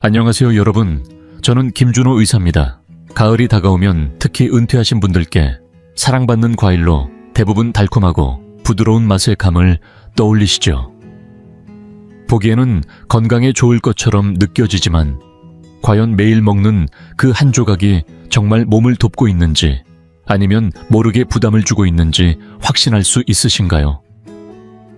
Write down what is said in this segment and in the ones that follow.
안녕하세요 여러분. 저는 김준호 의사입니다. 가을이 다가오면 특히 은퇴하신 분들께 사랑받는 과일로 대부분 달콤하고 부드러운 맛의 감을 떠올리시죠. 보기에는 건강에 좋을 것처럼 느껴지지만 과연 매일 먹는 그 한 조각이 정말 몸을 돕고 있는지 아니면 모르게 부담을 주고 있는지 확신할 수 있으신가요?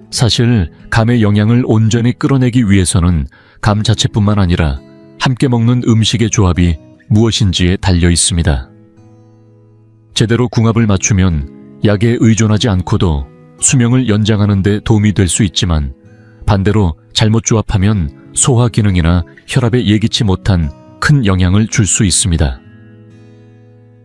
사실 감의 영양을 온전히 끌어내기 위해서는 감 자체뿐만 아니라 함께 먹는 음식의 조합이 무엇인지에 달려 있습니다. 제대로 궁합을 맞추면 약에 의존하지 않고도 수명을 연장하는 데 도움이 될 수 있지만 반대로 잘못 조합하면 소화 기능이나 혈압에 예기치 못한 큰 영향을 줄 수 있습니다.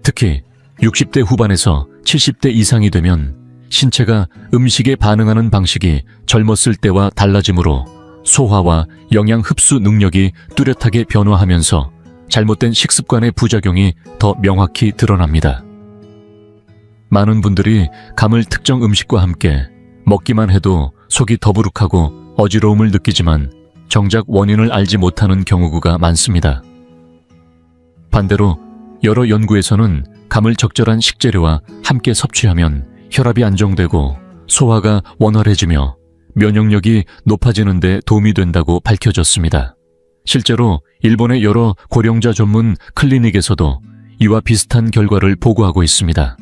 특히 60대 후반에서 70대 이상이 되면 신체가 음식에 반응하는 방식이 젊었을 때와 달라지므로 소화와 영양 흡수 능력이 뚜렷하게 변화하면서 잘못된 식습관의 부작용이 더 명확히 드러납니다. 많은 분들이 감을 특정 음식과 함께 먹기만 해도 속이 더부룩하고 어지러움을 느끼지만 정작 원인을 알지 못하는 경우가 많습니다. 반대로 여러 연구에서는 감을 적절한 식재료와 함께 섭취하면 혈압이 안정되고 소화가 원활해지며 면역력이 높아지는 데 도움이 된다고 밝혀졌습니다. 실제로 일본의 여러 고령자 전문 클리닉에서도 이와 비슷한 결과를 보고하고 있습니다.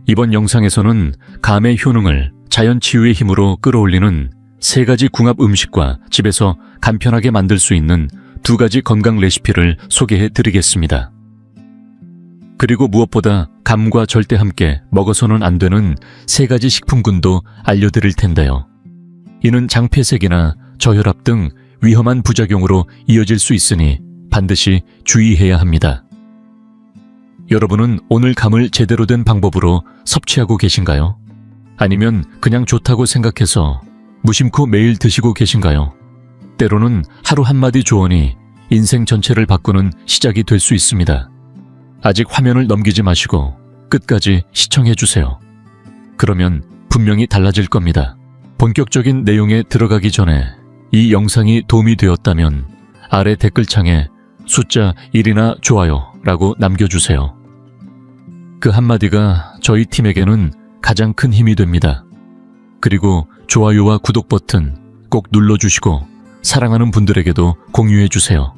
이번 영상에서는 감의 효능을 자연 치유의 힘으로 끌어올리는 3가지 궁합 음식과 집에서 간편하게 만들 수 있는 2가지 건강 레시피를 소개해 드리겠습니다. 그리고 무엇보다 감과 절대 함께 먹어서는 안 되는 3가지 식품군도 알려드릴 텐데요. 이는 장폐색이나 저혈압 등 위험한 부작용으로 이어질 수 있으니 반드시 주의해야 합니다. 여러분은 오늘 감을 제대로 된 방법으로 섭취하고 계신가요? 아니면 그냥 좋다고 생각해서 무심코 매일 드시고 계신가요? 때로는 하루 한마디 조언이 인생 전체를 바꾸는 시작이 될 수 있습니다. 아직 화면을 넘기지 마시고 끝까지 시청해주세요. 그러면 분명히 달라질 겁니다. 본격적인 내용에 들어가기 전에 이 영상이 도움이 되었다면 아래 댓글창에 숫자 1이나 좋아요라고 남겨주세요. 그 한마디가 저희 팀에게는 가장 큰 힘이 됩니다. 그리고 좋아요와 구독 버튼 꼭 눌러주시고 사랑하는 분들에게도 공유해주세요.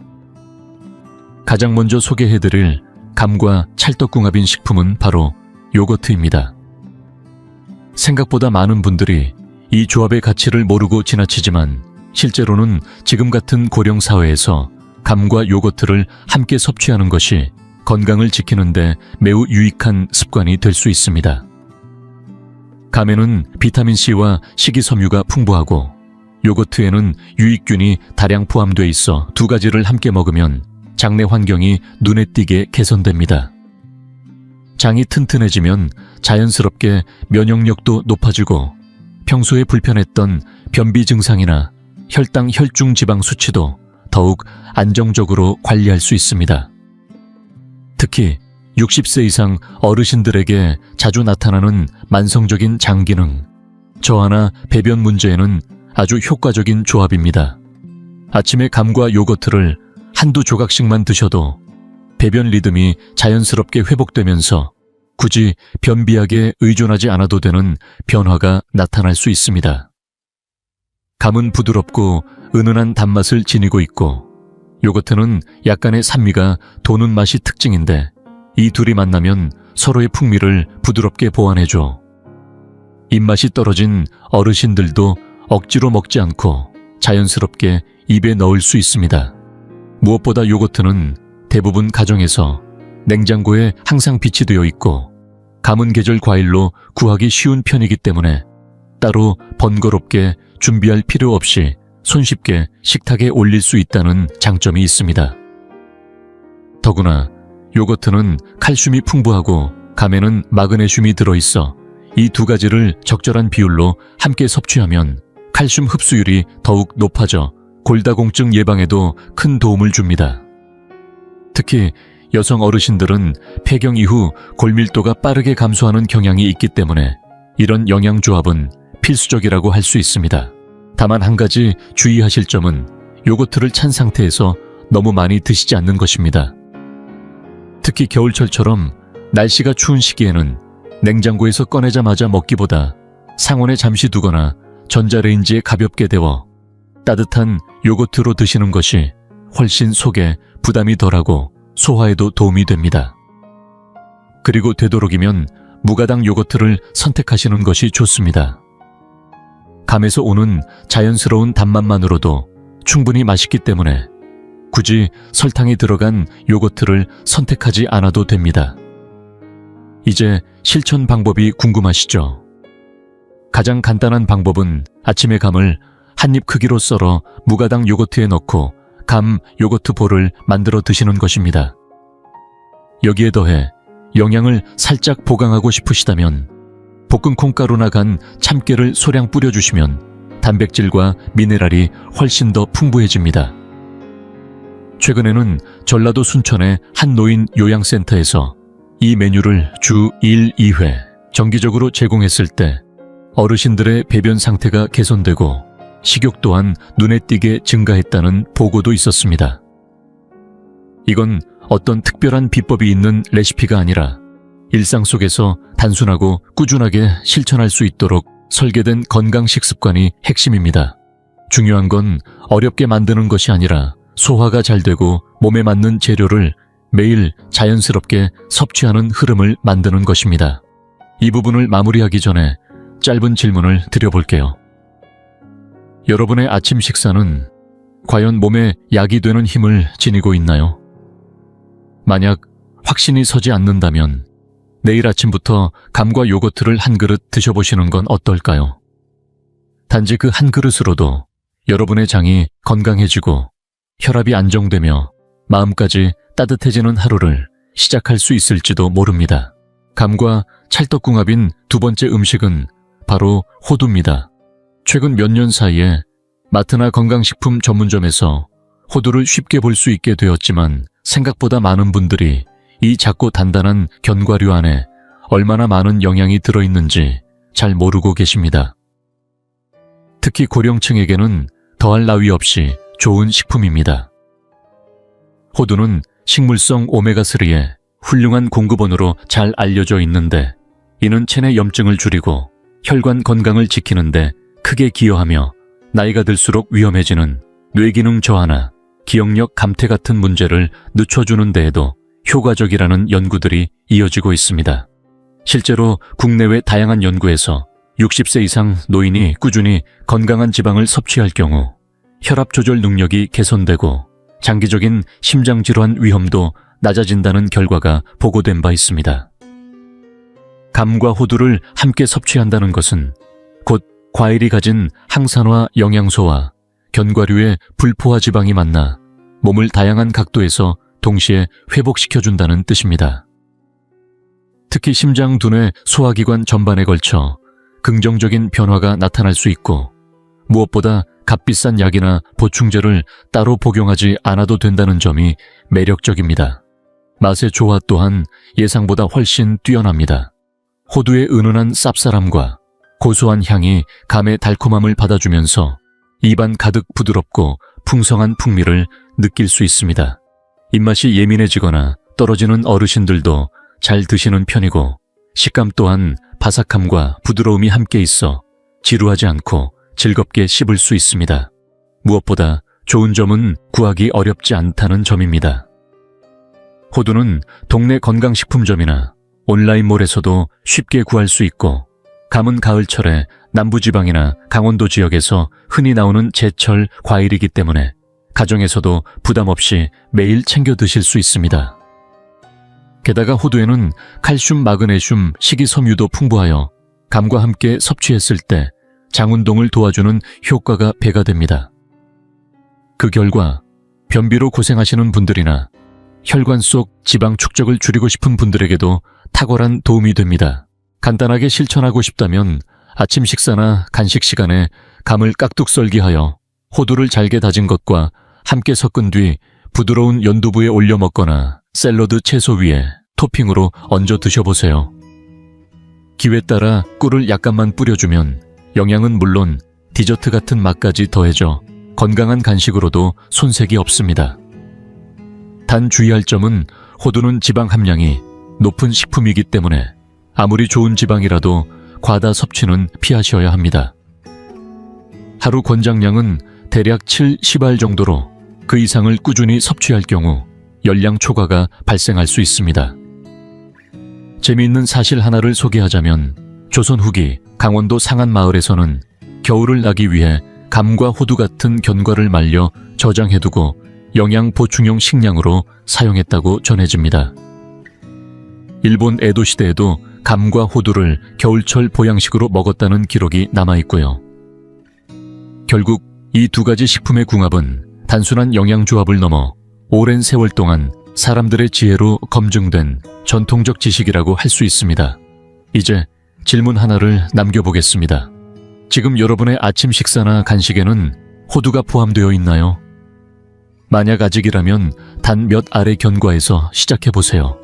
가장 먼저 소개해드릴 감과 찰떡궁합인 식품은 바로 요거트입니다. 생각보다 많은 분들이 이 조합의 가치를 모르고 지나치지만 실제로는 지금 같은 고령 사회에서 감과 요거트를 함께 섭취하는 것이 건강을 지키는 데 매우 유익한 습관이 될 수 있습니다. 감에는 비타민C와 식이섬유가 풍부하고 요거트에는 유익균이 다량 포함되어 있어 2가지를 함께 먹으면 장내 환경이 눈에 띄게 개선됩니다. 장이 튼튼해지면 자연스럽게 면역력도 높아지고 평소에 불편했던 변비 증상이나 혈당 혈중 지방 수치도 더욱 안정적으로 관리할 수 있습니다. 특히 60세 이상 어르신들에게 자주 나타나는 만성적인 장 기능, 저하나 배변 문제에는 아주 효과적인 조합입니다. 아침에 감과 요거트를 한두 조각씩만 드셔도 배변 리듬이 자연스럽게 회복되면서 굳이 변비약에 의존하지 않아도 되는 변화가 나타날 수 있습니다. 감은 부드럽고 은은한 단맛을 지니고 있고 요거트는 약간의 산미가 도는 맛이 특징인데 이 둘이 만나면 서로의 풍미를 부드럽게 보완해줘. 입맛이 떨어진 어르신들도 억지로 먹지 않고 자연스럽게 입에 넣을 수 있습니다. 무엇보다 요거트는 대부분 가정에서 냉장고에 항상 비치되어 있고 감은 계절 과일로 구하기 쉬운 편이기 때문에 따로 번거롭게 준비할 필요 없이 손쉽게 식탁에 올릴 수 있다는 장점이 있습니다. 더구나 요거트는 칼슘이 풍부하고 감에는 마그네슘이 들어있어 이 2가지를 적절한 비율로 함께 섭취하면 칼슘 흡수율이 더욱 높아져 골다공증 예방에도 큰 도움을 줍니다. 특히 여성 어르신들은 폐경 이후 골밀도가 빠르게 감소하는 경향이 있기 때문에 이런 영양조합은 필수적이라고 할 수 있습니다. 다만 한 가지 주의하실 점은 요거트를 찬 상태에서 너무 많이 드시지 않는 것입니다. 특히 겨울철처럼 날씨가 추운 시기에는 냉장고에서 꺼내자마자 먹기보다 상온에 잠시 두거나 전자레인지에 가볍게 데워 따뜻한 요거트로 드시는 것이 훨씬 속에 부담이 덜하고 소화에도 도움이 됩니다. 그리고 되도록이면 무가당 요거트를 선택하시는 것이 좋습니다. 감에서 오는 자연스러운 단맛만으로도 충분히 맛있기 때문에 굳이 설탕이 들어간 요거트를 선택하지 않아도 됩니다. 이제 실천 방법이 궁금하시죠? 가장 간단한 방법은 아침에 감을 한 입 크기로 썰어 무가당 요거트에 넣고 감 요거트 볼을 만들어 드시는 것입니다. 여기에 더해 영양을 살짝 보강하고 싶으시다면 볶은 콩가루나 간 참깨를 소량 뿌려주시면 단백질과 미네랄이 훨씬 더 풍부해집니다. 최근에는 전라도 순천의 한 노인 요양센터에서 이 메뉴를 주 1, 2회 정기적으로 제공했을 때 어르신들의 배변 상태가 개선되고 식욕 또한 눈에 띄게 증가했다는 보고도 있었습니다. 이건 어떤 특별한 비법이 있는 레시피가 아니라 일상 속에서 단순하고 꾸준하게 실천할 수 있도록 설계된 건강식 습관이 핵심입니다. 중요한 건 어렵게 만드는 것이 아니라 소화가 잘 되고 몸에 맞는 재료를 매일 자연스럽게 섭취하는 흐름을 만드는 것입니다. 이 부분을 마무리하기 전에 짧은 질문을 드려볼게요. 여러분의 아침 식사는 과연 몸에 약이 되는 힘을 지니고 있나요? 만약 확신이 서지 않는다면 내일 아침부터 감과 요거트를 한 그릇 드셔보시는 건 어떨까요? 단지 그 한 그릇으로도 여러분의 장이 건강해지고 혈압이 안정되며 마음까지 따뜻해지는 하루를 시작할 수 있을지도 모릅니다. 감과 찰떡궁합인 두 번째 음식은 바로 호두입니다. 최근 몇 년 사이에 마트나 건강식품 전문점에서 호두를 쉽게 볼 수 있게 되었지만 생각보다 많은 분들이 이 작고 단단한 견과류 안에 얼마나 많은 영양이 들어있는지 잘 모르고 계십니다. 특히 고령층에게는 더할 나위 없이 좋은 식품입니다. 호두는 식물성 오메가3의 훌륭한 공급원으로 잘 알려져 있는데 이는 체내 염증을 줄이고 혈관 건강을 지키는데 크게 기여하며 나이가 들수록 위험해지는 뇌기능 저하나 기억력 감퇴 같은 문제를 늦춰주는 데에도 효과적이라는 연구들이 이어지고 있습니다. 실제로 국내외 다양한 연구에서 60세 이상 노인이 꾸준히 건강한 지방을 섭취할 경우 혈압 조절 능력이 개선되고 장기적인 심장질환 위험도 낮아진다는 결과가 보고된 바 있습니다. 감과 호두를 함께 섭취한다는 것은 곧 과일이 가진 항산화 영양소와 견과류의 불포화 지방이 만나 몸을 다양한 각도에서 동시에 회복시켜준다는 뜻입니다. 특히 심장, 두뇌, 소화기관 전반에 걸쳐 긍정적인 변화가 나타날 수 있고 무엇보다 값비싼 약이나 보충제를 따로 복용하지 않아도 된다는 점이 매력적입니다. 맛의 조화 또한 예상보다 훨씬 뛰어납니다. 호두의 은은한 쌉쌀함과 고소한 향이 감의 달콤함을 받아주면서 입안 가득 부드럽고 풍성한 풍미를 느낄 수 있습니다. 입맛이 예민해지거나 떨어지는 어르신들도 잘 드시는 편이고 식감 또한 바삭함과 부드러움이 함께 있어 지루하지 않고 즐겁게 씹을 수 있습니다. 무엇보다 좋은 점은 구하기 어렵지 않다는 점입니다. 호두는 동네 건강식품점이나 온라인몰에서도 쉽게 구할 수 있고 감은 가을철에 남부지방이나 강원도 지역에서 흔히 나오는 제철 과일이기 때문에 가정에서도 부담 없이 매일 챙겨 드실 수 있습니다. 게다가 호두에는 칼슘, 마그네슘, 식이섬유도 풍부하여 감과 함께 섭취했을 때 장운동을 도와주는 효과가 배가 됩니다. 그 결과 변비로 고생하시는 분들이나 혈관 속 지방 축적을 줄이고 싶은 분들에게도 탁월한 도움이 됩니다. 간단하게 실천하고 싶다면 아침 식사나 간식 시간에 감을 깍둑 썰기하여 호두를 잘게 다진 것과 함께 섞은 뒤 부드러운 연두부에 올려 먹거나 샐러드 채소 위에 토핑으로 얹어 드셔보세요. 기회에 따라 꿀을 약간만 뿌려주면 영양은 물론 디저트 같은 맛까지 더해져 건강한 간식으로도 손색이 없습니다. 단 주의할 점은 호두는 지방 함량이 높은 식품이기 때문에 아무리 좋은 지방이라도 과다 섭취는 피하셔야 합니다. 하루 권장량은 대략 7-10알 정도로 그 이상을 꾸준히 섭취할 경우 열량 초과가 발생할 수 있습니다. 재미있는 사실 하나를 소개하자면 조선 후기 강원도 상안 마을에서는 겨울을 나기 위해 감과 호두 같은 견과를 말려 저장해두고 영양 보충용 식량으로 사용했다고 전해집니다. 일본 에도 시대에도 감과 호두를 겨울철 보양식으로 먹었다는 기록이 남아있고요. 결국 이 두 가지 식품의 궁합은 단순한 영양조합을 넘어 오랜 세월 동안 사람들의 지혜로 검증된 전통적 지식이라고 할 수 있습니다. 이제 질문 하나를 남겨보겠습니다. 지금 여러분의 아침 식사나 간식에는 호두가 포함되어 있나요? 만약 아직이라면 단 몇 알의 견과에서 시작해보세요.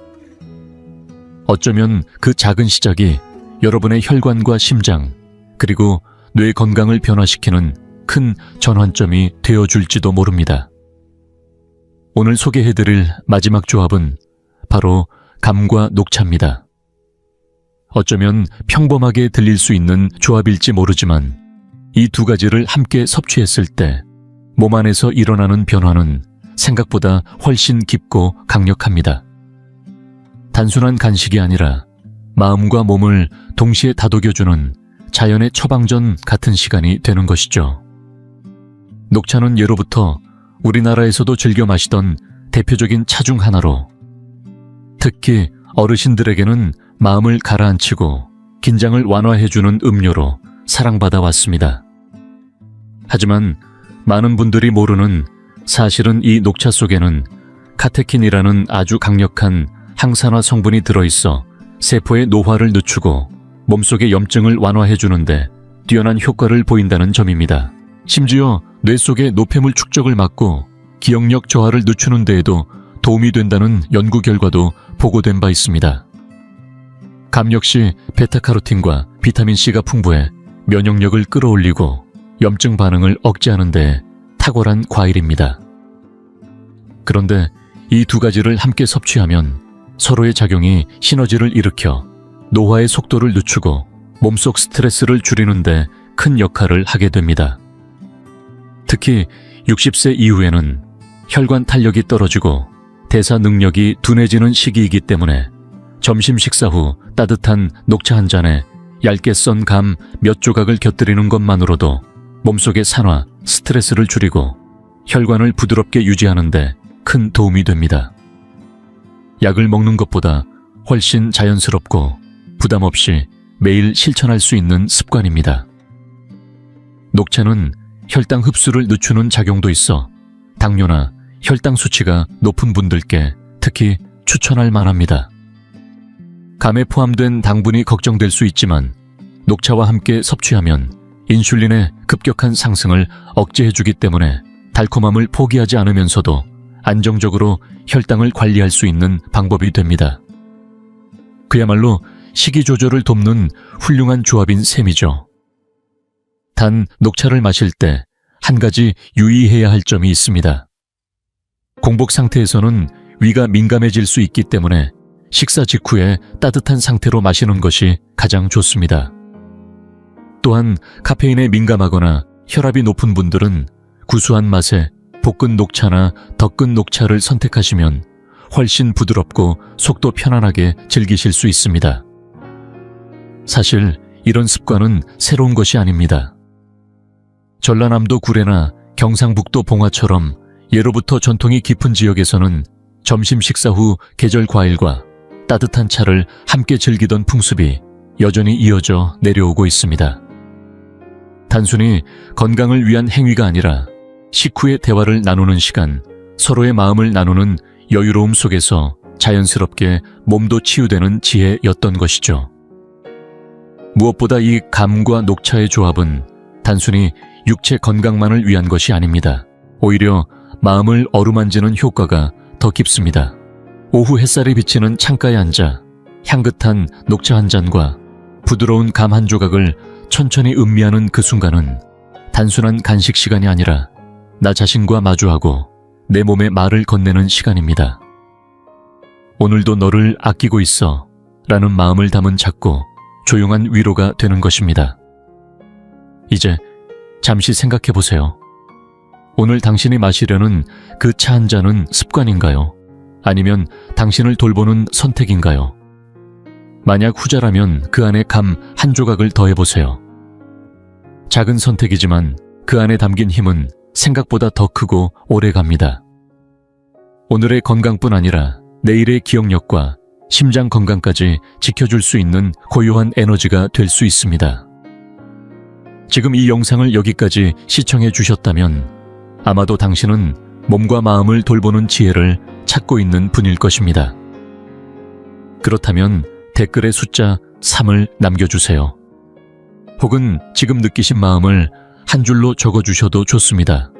어쩌면 그 작은 시작이 여러분의 혈관과 심장, 그리고 뇌 건강을 변화시키는 큰 전환점이 되어줄지도 모릅니다. 오늘 소개해드릴 마지막 조합은 바로 감과 녹차입니다. 어쩌면 평범하게 들릴 수 있는 조합일지 모르지만 이 두 가지를 함께 섭취했을 때 몸 안에서 일어나는 변화는 생각보다 훨씬 깊고 강력합니다. 단순한 간식이 아니라 마음과 몸을 동시에 다독여주는 자연의 처방전 같은 시간이 되는 것이죠. 녹차는 예로부터 우리나라에서도 즐겨 마시던 대표적인 차 중 하나로 특히 어르신들에게는 마음을 가라앉히고 긴장을 완화해주는 음료로 사랑받아 왔습니다. 하지만 많은 분들이 모르는 사실은 이 녹차 속에는 카테킨이라는 아주 강력한 항산화 성분이 들어있어 세포의 노화를 늦추고 몸속의 염증을 완화해주는데 뛰어난 효과를 보인다는 점입니다. 심지어 뇌 속의 노폐물 축적을 막고 기억력 저하를 늦추는 데에도 도움이 된다는 연구 결과도 보고된 바 있습니다. 감 역시 베타카로틴과 비타민C가 풍부해 면역력을 끌어올리고 염증 반응을 억제하는 데 탁월한 과일입니다. 그런데 이 두 가지를 함께 섭취하면 서로의 작용이 시너지를 일으켜 노화의 속도를 늦추고 몸속 스트레스를 줄이는 데 큰 역할을 하게 됩니다. 특히 60세 이후에는 혈관 탄력이 떨어지고 대사 능력이 둔해지는 시기이기 때문에 점심 식사 후 따뜻한 녹차 한 잔에 얇게 썬 감 몇 조각을 곁들이는 것만으로도 몸속의 산화, 스트레스를 줄이고 혈관을 부드럽게 유지하는 데 큰 도움이 됩니다. 약을 먹는 것보다 훨씬 자연스럽고 부담 없이 매일 실천할 수 있는 습관입니다. 녹차는 혈당 흡수를 늦추는 작용도 있어 당뇨나 혈당 수치가 높은 분들께 특히 추천할 만합니다. 감에 포함된 당분이 걱정될 수 있지만 녹차와 함께 섭취하면 인슐린의 급격한 상승을 억제해주기 때문에 달콤함을 포기하지 않으면서도 안정적으로 혈당을 관리할 수 있는 방법이 됩니다. 그야말로 식이 조절을 돕는 훌륭한 조합인 셈이죠. 단 녹차를 마실 때 한 가지 유의해야 할 점이 있습니다. 공복 상태에서는 위가 민감해질 수 있기 때문에 식사 직후에 따뜻한 상태로 마시는 것이 가장 좋습니다. 또한 카페인에 민감하거나 혈압이 높은 분들은 구수한 맛에 볶은 녹차나 덕근 녹차를 선택하시면 훨씬 부드럽고 속도 편안하게 즐기실 수 있습니다. 사실 이런 습관은 새로운 것이 아닙니다. 전라남도 구례나 경상북도 봉화처럼 예로부터 전통이 깊은 지역에서는 점심 식사 후 계절 과일과 따뜻한 차를 함께 즐기던 풍습이 여전히 이어져 내려오고 있습니다. 단순히 건강을 위한 행위가 아니라 식후의 대화를 나누는 시간, 서로의 마음을 나누는 여유로움 속에서 자연스럽게 몸도 치유되는 지혜였던 것이죠. 무엇보다 이 감과 녹차의 조합은 단순히 육체 건강만을 위한 것이 아닙니다. 오히려 마음을 어루만지는 효과가 더 깊습니다. 오후 햇살이 비치는 창가에 앉아 향긋한 녹차 한 잔과 부드러운 감 한 조각을 천천히 음미하는 그 순간은 단순한 간식 시간이 아니라 나 자신과 마주하고 내 몸에 말을 건네는 시간입니다. 오늘도 너를 아끼고 있어 라는 마음을 담은 작고 조용한 위로가 되는 것입니다. 이제 잠시 생각해 보세요. 오늘 당신이 마시려는 그 차 한 잔은 습관인가요? 아니면 당신을 돌보는 선택인가요? 만약 후자라면 그 안에 감 한 조각을 더해보세요. 작은 선택이지만 그 안에 담긴 힘은 생각보다 더 크고 오래 갑니다. 오늘의 건강뿐 아니라 내일의 기억력과 심장 건강까지 지켜줄 수 있는 고요한 에너지가 될 수 있습니다. 지금 이 영상을 여기까지 시청해 주셨다면 아마도 당신은 몸과 마음을 돌보는 지혜를 찾고 있는 분일 것입니다. 그렇다면 댓글에 숫자 3을 남겨주세요. 혹은 지금 느끼신 마음을 한 줄로 적어주셔도 좋습니다.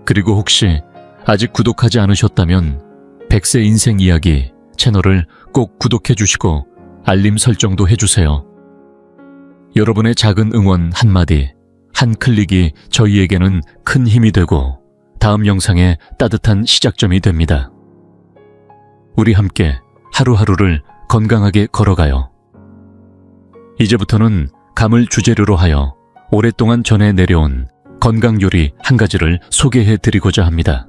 그리고 혹시 아직 구독하지 않으셨다면 100세 인생 이야기 채널을 꼭 구독해 주시고 알림 설정도 해주세요. 여러분의 작은 응원 한마디, 한 클릭이 저희에게는 큰 힘이 되고 다음 영상의 따뜻한 시작점이 됩니다. 우리 함께 하루하루를 건강하게 걸어가요. 이제부터는 감을 주재료로 하여 오랫동안 전해 내려온 건강 요리 한 가지를 소개해 드리고자 합니다.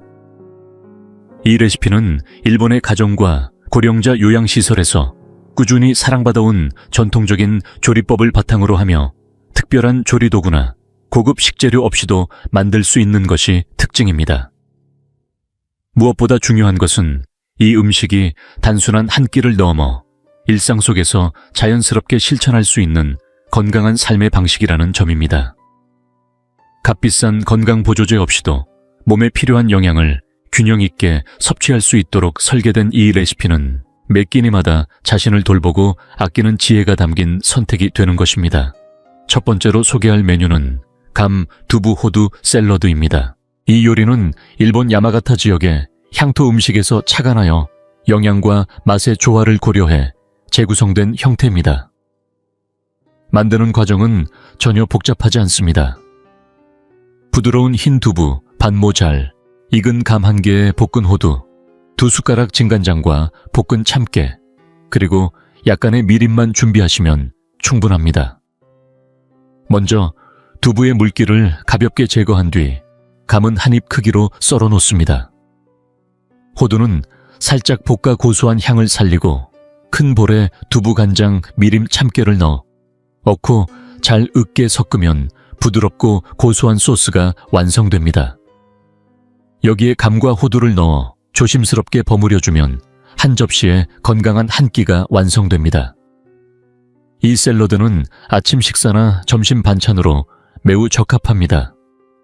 이 레시피는 일본의 가정과 고령자 요양시설에서 꾸준히 사랑받아온 전통적인 조리법을 바탕으로 하며 특별한 조리도구나 고급 식재료 없이도 만들 수 있는 것이 특징입니다. 무엇보다 중요한 것은 이 음식이 단순한 한 끼를 넘어 일상 속에서 자연스럽게 실천할 수 있는 건강한 삶의 방식이라는 점입니다. 값비싼 건강보조제 없이도 몸에 필요한 영양을 균형 있게 섭취할 수 있도록 설계된 이 레시피는 매 끼니마다 자신을 돌보고 아끼는 지혜가 담긴 선택이 되는 것입니다. 첫 번째로 소개할 메뉴는 감 두부 호두 샐러드입니다. 이 요리는 일본 야마가타 지역의 향토 음식에서 착안하여 영양과 맛의 조화를 고려해 재구성된 형태입니다. 만드는 과정은 전혀 복잡하지 않습니다. 부드러운 흰 두부, 반모잘, 익은 감 1개에 볶은 호두, 2숟가락 진간장과 볶은 참깨, 그리고 약간의 미림만 준비하시면 충분합니다. 먼저 두부의 물기를 가볍게 제거한 뒤 감은 한 입 크기로 썰어 놓습니다. 호두는 살짝 볶아 고소한 향을 살리고 큰 볼에 두부 간장, 미림, 참깨를 넣어 넣고 잘 으깨 섞으면 부드럽고 고소한 소스가 완성됩니다. 여기에 감과 호두를 넣어 조심스럽게 버무려주면 한 접시에 건강한 한 끼가 완성됩니다. 이 샐러드는 아침 식사나 점심 반찬으로 매우 적합합니다.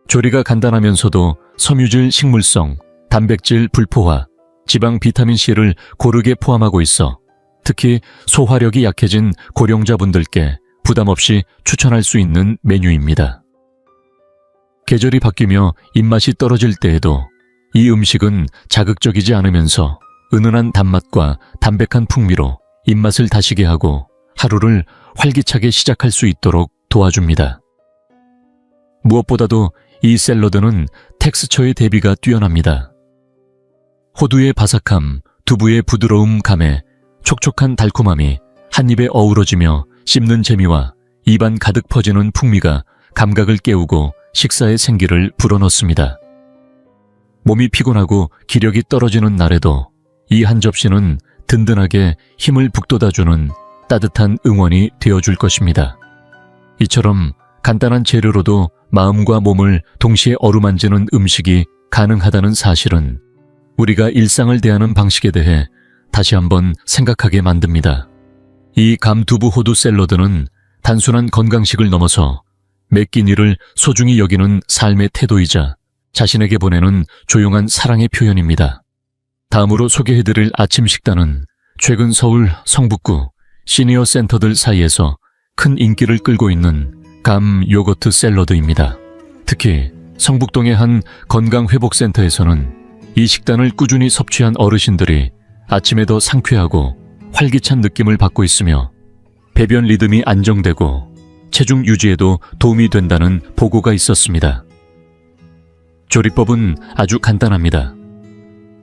조리가 간단하면서도 섬유질 식물성, 단백질 불포화, 지방 비타민C를 고르게 포함하고 있어 특히 소화력이 약해진 고령자분들께 부담 없이 추천할 수 있는 메뉴입니다. 계절이 바뀌며 입맛이 떨어질 때에도 이 음식은 자극적이지 않으면서 은은한 단맛과 담백한 풍미로 입맛을 다시게 하고 하루를 활기차게 시작할 수 있도록 도와줍니다. 무엇보다도 이 샐러드는 텍스처의 대비가 뛰어납니다. 호두의 바삭함, 두부의 부드러움 감에 촉촉한 달콤함이 한 입에 어우러지며 씹는 재미와 입안 가득 퍼지는 풍미가 감각을 깨우고 식사의 생기를 불어넣습니다. 몸이 피곤하고 기력이 떨어지는 날에도 이 한 접시는 든든하게 힘을 북돋아주는 따뜻한 응원이 되어줄 것입니다. 이처럼 간단한 재료로도 마음과 몸을 동시에 어루만지는 음식이 가능하다는 사실은 우리가 일상을 대하는 방식에 대해 다시 한번 생각하게 만듭니다. 이 감두부 호두 샐러드는 단순한 건강식을 넘어서 매 끼니를 소중히 여기는 삶의 태도이자 자신에게 보내는 조용한 사랑의 표현입니다. 다음으로 소개해드릴 아침 식단은 최근 서울 성북구 시니어 센터들 사이에서 큰 인기를 끌고 있는 감 요거트 샐러드입니다. 특히 성북동의 한 건강회복센터에서는 이 식단을 꾸준히 섭취한 어르신들이 아침에 더 상쾌하고 활기찬 느낌을 받고 있으며 배변 리듬이 안정되고 체중 유지에도 도움이 된다는 보고가 있었습니다. 조리법은 아주 간단합니다.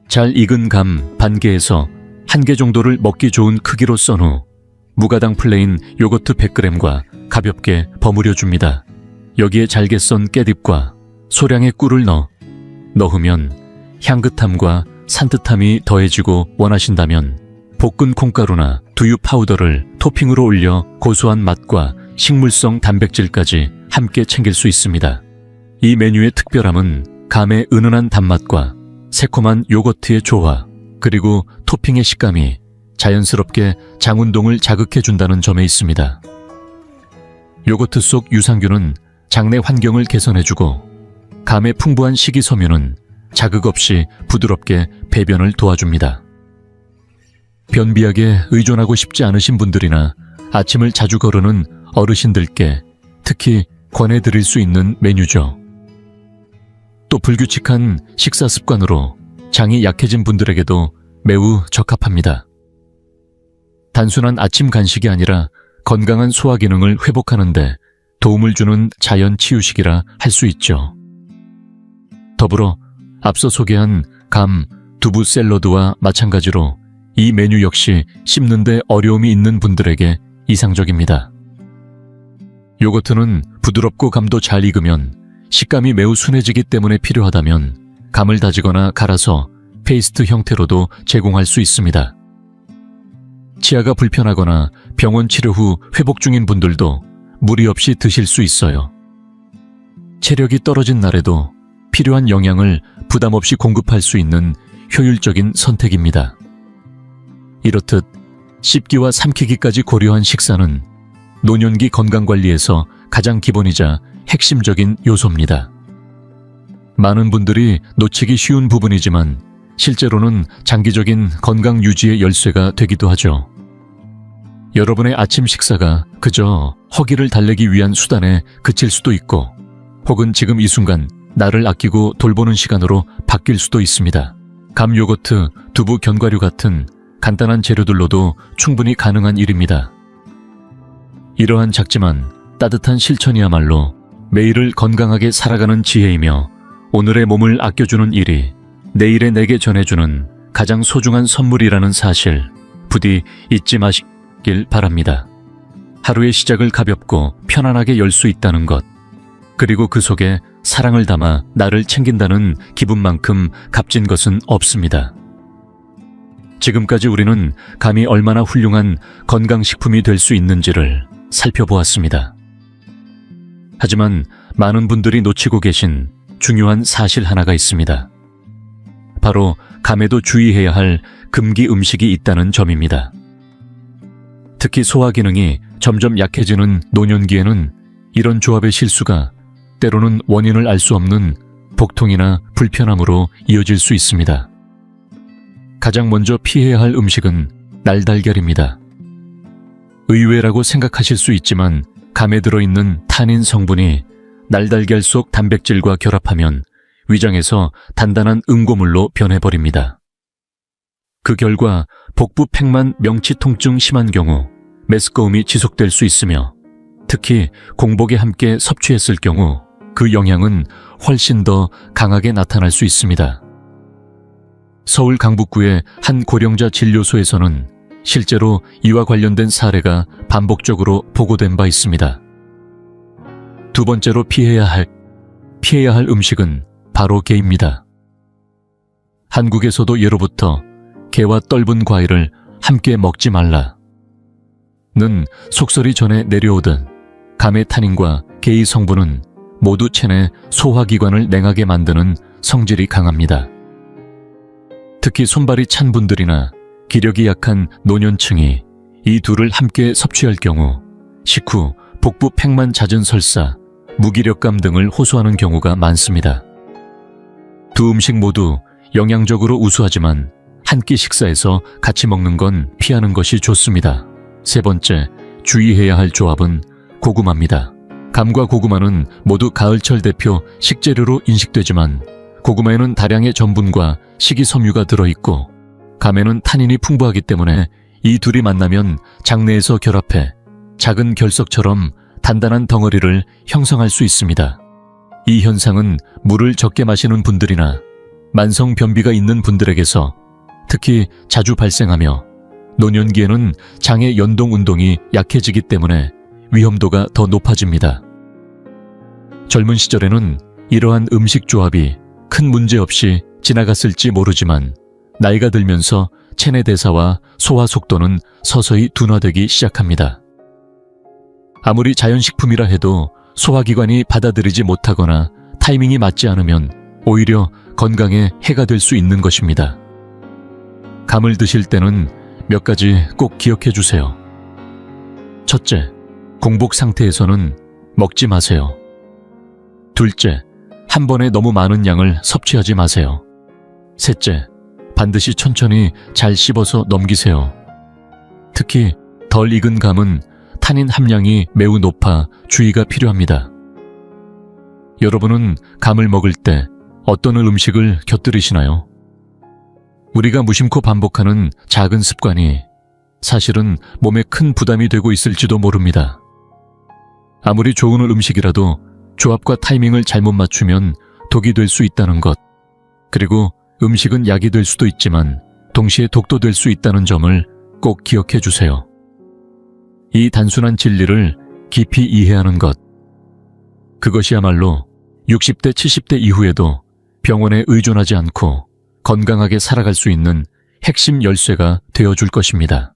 잘 익은 감 반 개에서 한 개 정도를 먹기 좋은 크기로 썬 후 무가당 플레인 요거트 100g과 가볍게 버무려 줍니다. 여기에 잘게 썬 깻잎과 소량의 꿀을 넣으면 향긋함과 산뜻함이 더해지고 원하신다면 볶은 콩가루나 두유 파우더를 토핑으로 올려 고소한 맛과 식물성 단백질까지 함께 챙길 수 있습니다. 이 메뉴의 특별함은 감의 은은한 단맛과 새콤한 요거트의 조화, 그리고 토핑의 식감이 자연스럽게 장운동을 자극해준다는 점에 있습니다. 요거트 속 유산균은 장내 환경을 개선해주고 감의 풍부한 식이섬유는 자극 없이 부드럽게 배변을 도와줍니다. 변비약에 의존하고 싶지 않으신 분들이나 아침을 자주 거르는 어르신들께 특히 권해드릴 수 있는 메뉴죠. 또 불규칙한 식사 습관으로 장이 약해진 분들에게도 매우 적합합니다. 단순한 아침 간식이 아니라 건강한 소화 기능을 회복하는 데 도움을 주는 자연 치유식이라 할 수 있죠. 더불어 앞서 소개한 감, 두부 샐러드와 마찬가지로 이 메뉴 역시 씹는 데 어려움이 있는 분들에게 이상적입니다. 요거트는 부드럽고 감도 잘 익으면 식감이 매우 순해지기 때문에 필요하다면 감을 다지거나 갈아서 페이스트 형태로도 제공할 수 있습니다. 치아가 불편하거나 병원 치료 후 회복 중인 분들도 무리 없이 드실 수 있어요. 체력이 떨어진 날에도 필요한 영양을 부담 없이 공급할 수 있는 효율적인 선택입니다. 이렇듯 씹기와 삼키기까지 고려한 식사는 노년기 건강관리에서 가장 기본이자 핵심적인 요소입니다. 많은 분들이 놓치기 쉬운 부분이지만 실제로는 장기적인 건강 유지의 열쇠가 되기도 하죠. 여러분의 아침 식사가 그저 허기를 달래기 위한 수단에 그칠 수도 있고, 혹은 지금 이 순간 나를 아끼고 돌보는 시간으로 바뀔 수도 있습니다. 감, 요거트, 두부, 견과류 같은 간단한 재료들로도 충분히 가능한 일입니다. 이러한 작지만 따뜻한 실천이야말로 매일을 건강하게 살아가는 지혜이며 오늘의 몸을 아껴주는 일이 내일의 내게 전해주는 가장 소중한 선물이라는 사실 부디 잊지 마시길 바랍니다. 하루의 시작을 가볍고 편안하게 열 수 있다는 것, 그리고 그 속에 사랑을 담아 나를 챙긴다는 기분만큼 값진 것은 없습니다. 지금까지 우리는 감이 얼마나 훌륭한 건강식품이 될 수 있는지를 살펴보았습니다. 하지만 많은 분들이 놓치고 계신 중요한 사실 하나가 있습니다. 바로 감에도 주의해야 할 금기 음식이 있다는 점입니다. 특히 소화 기능이 점점 약해지는 노년기에는 이런 조합의 실수가 때로는 원인을 알 수 없는 복통이나 불편함으로 이어질 수 있습니다. 가장 먼저 피해야 할 음식은 날달걀입니다. 의외라고 생각하실 수 있지만 감에 들어있는 타닌 성분이 날달걀 속 단백질과 결합하면 위장에서 단단한 응고물로 변해버립니다. 그 결과 복부 팽만 명치 통증 심한 경우 메스꺼움이 지속될 수 있으며, 특히 공복에 함께 섭취했을 경우 그 영향은 훨씬 더 강하게 나타날 수 있습니다. 서울 강북구의 한 고령자 진료소에서는 실제로 이와 관련된 사례가 반복적으로 보고된 바 있습니다. 두 번째로 피해야 할 음식은 바로 게입니다. 한국에서도 예로부터 게와 떫은 과일을 함께 먹지 말라는 속설이 전해 내려오듯 감의 타닌과 게의 성분은 모두 체내 소화기관을 냉하게 만드는 성질이 강합니다. 특히 손발이 찬 분들이나 기력이 약한 노년층이 이 둘을 함께 섭취할 경우 식후 복부 팽만 잦은 설사, 무기력감 등을 호소하는 경우가 많습니다. 두 음식 모두 영양적으로 우수하지만 한 끼 식사에서 같이 먹는 건 피하는 것이 좋습니다. 세 번째, 주의해야 할 조합은 고구마입니다. 감과 고구마는 모두 가을철 대표 식재료로 인식되지만 고구마에는 다량의 전분과 식이섬유가 들어있고 감에는 타닌이 풍부하기 때문에 이 둘이 만나면 장내에서 결합해 작은 결석처럼 단단한 덩어리를 형성할 수 있습니다. 이 현상은 물을 적게 마시는 분들이나 만성 변비가 있는 분들에게서 특히 자주 발생하며 노년기에는 장의 연동 운동이 약해지기 때문에 위험도가 더 높아집니다. 젊은 시절에는 이러한 음식 조합이 큰 문제 없이 지나갔을지 모르지만 나이가 들면서 체내 대사와 소화 속도는 서서히 둔화되기 시작합니다. 아무리 자연식품이라 해도 소화기관이 받아들이지 못하거나 타이밍이 맞지 않으면 오히려 건강에 해가 될 수 있는 것입니다. 감을 드실 때는 몇 가지 꼭 기억해 주세요. 첫째, 공복 상태에서는 먹지 마세요. 둘째, 한 번에 너무 많은 양을 섭취하지 마세요. 셋째, 반드시 천천히 잘 씹어서 넘기세요. 특히 덜 익은 감은 타닌 함량이 매우 높아 주의가 필요합니다. 여러분은 감을 먹을 때 어떤 음식을 곁들이시나요? 우리가 무심코 반복하는 작은 습관이 사실은 몸에 큰 부담이 되고 있을지도 모릅니다. 아무리 좋은 음식이라도 조합과 타이밍을 잘못 맞추면 독이 될 수 있다는 것, 그리고 음식은 약이 될 수도 있지만 동시에 독도 될 수 있다는 점을 꼭 기억해 주세요. 이 단순한 진리를 깊이 이해하는 것, 그것이야말로 60대, 70대 이후에도 병원에 의존하지 않고 건강하게 살아갈 수 있는 핵심 열쇠가 되어줄 것입니다.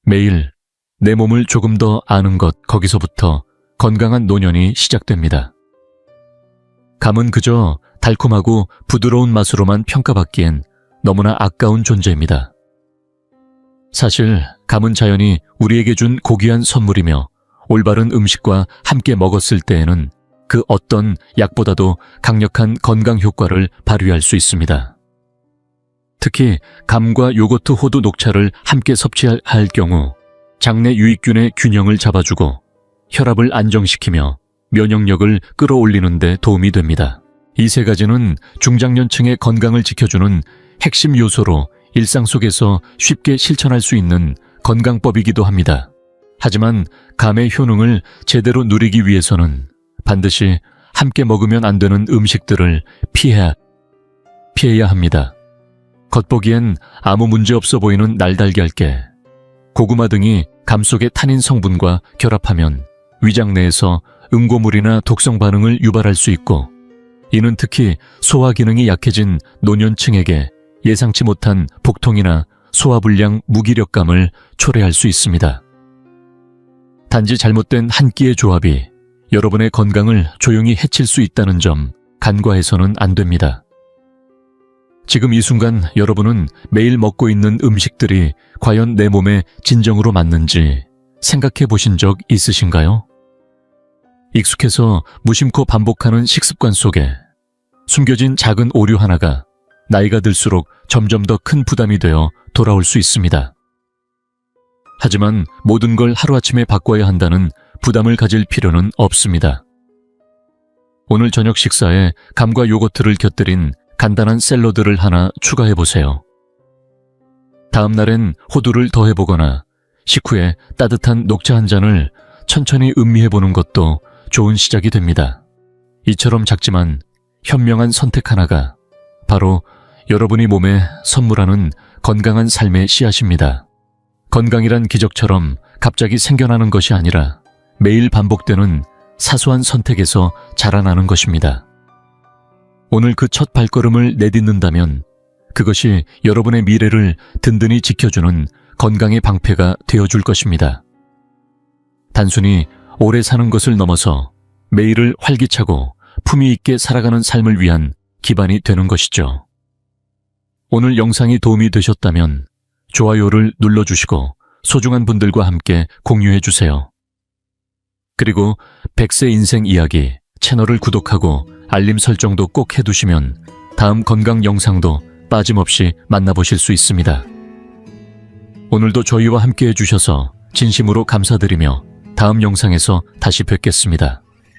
매일 내 몸을 조금 더 아는 것, 거기서부터 건강한 노년이 시작됩니다. 감은 그저 달콤하고 부드러운 맛으로만 평가받기엔 너무나 아까운 존재입니다. 사실 감은 자연이 우리에게 준 고귀한 선물이며 올바른 음식과 함께 먹었을 때에는 그 어떤 약보다도 강력한 건강 효과를 발휘할 수 있습니다. 특히 감과 요거트, 호두, 녹차를 함께 섭취할 경우 장내 유익균의 균형을 잡아주고 혈압을 안정시키며 면역력을 끌어올리는 데 도움이 됩니다. 이 세 가지는 중장년층의 건강을 지켜주는 핵심 요소로 일상 속에서 쉽게 실천할 수 있는 건강법이기도 합니다. 하지만 감의 효능을 제대로 누리기 위해서는 반드시 함께 먹으면 안 되는 음식들을 피해야 합니다. 겉보기엔 아무 문제 없어 보이는 날달걀깨, 고구마 등이 감 속의 타닌 성분과 결합하면 위장 내에서 응고물이나 독성 반응을 유발할 수 있고, 이는 특히 소화 기능이 약해진 노년층에게 예상치 못한 복통이나 소화불량, 무기력감을 초래할 수 있습니다. 단지 잘못된 한 끼의 조합이 여러분의 건강을 조용히 해칠 수 있다는 점 간과해서는 안 됩니다. 지금 이 순간 여러분은 매일 먹고 있는 음식들이 과연 내 몸에 진정으로 맞는지 생각해 보신 적 있으신가요? 익숙해서 무심코 반복하는 식습관 속에 숨겨진 작은 오류 하나가 나이가 들수록 점점 더 큰 부담이 되어 돌아올 수 있습니다. 하지만 모든 걸 하루아침에 바꿔야 한다는 부담을 가질 필요는 없습니다. 오늘 저녁 식사에 감과 요거트를 곁들인 간단한 샐러드를 하나 추가해보세요. 다음 날엔 호두를 더해보거나 식후에 따뜻한 녹차 한 잔을 천천히 음미해보는 것도 좋은 시작이 됩니다. 이처럼 작지만 현명한 선택 하나가 바로 여러분이 몸에 선물하는 건강한 삶의 씨앗입니다. 건강이란 기적처럼 갑자기 생겨나는 것이 아니라 매일 반복되는 사소한 선택에서 자라나는 것입니다. 오늘 그 첫 발걸음을 내딛는다면 그것이 여러분의 미래를 든든히 지켜주는 건강의 방패가 되어줄 것입니다. 단순히 오래 사는 것을 넘어서 매일을 활기차고 품위 있게 살아가는 삶을 위한 기반이 되는 것이죠. 오늘 영상이 도움이 되셨다면 좋아요를 눌러주시고 소중한 분들과 함께 공유해주세요. 그리고 100세 인생 이야기 채널을 구독하고 알림 설정도 꼭 해두시면 다음 건강 영상도 빠짐없이 만나보실 수 있습니다. 오늘도 저희와 함께 해주셔서 진심으로 감사드리며 다음 영상에서 다시 뵙겠습니다.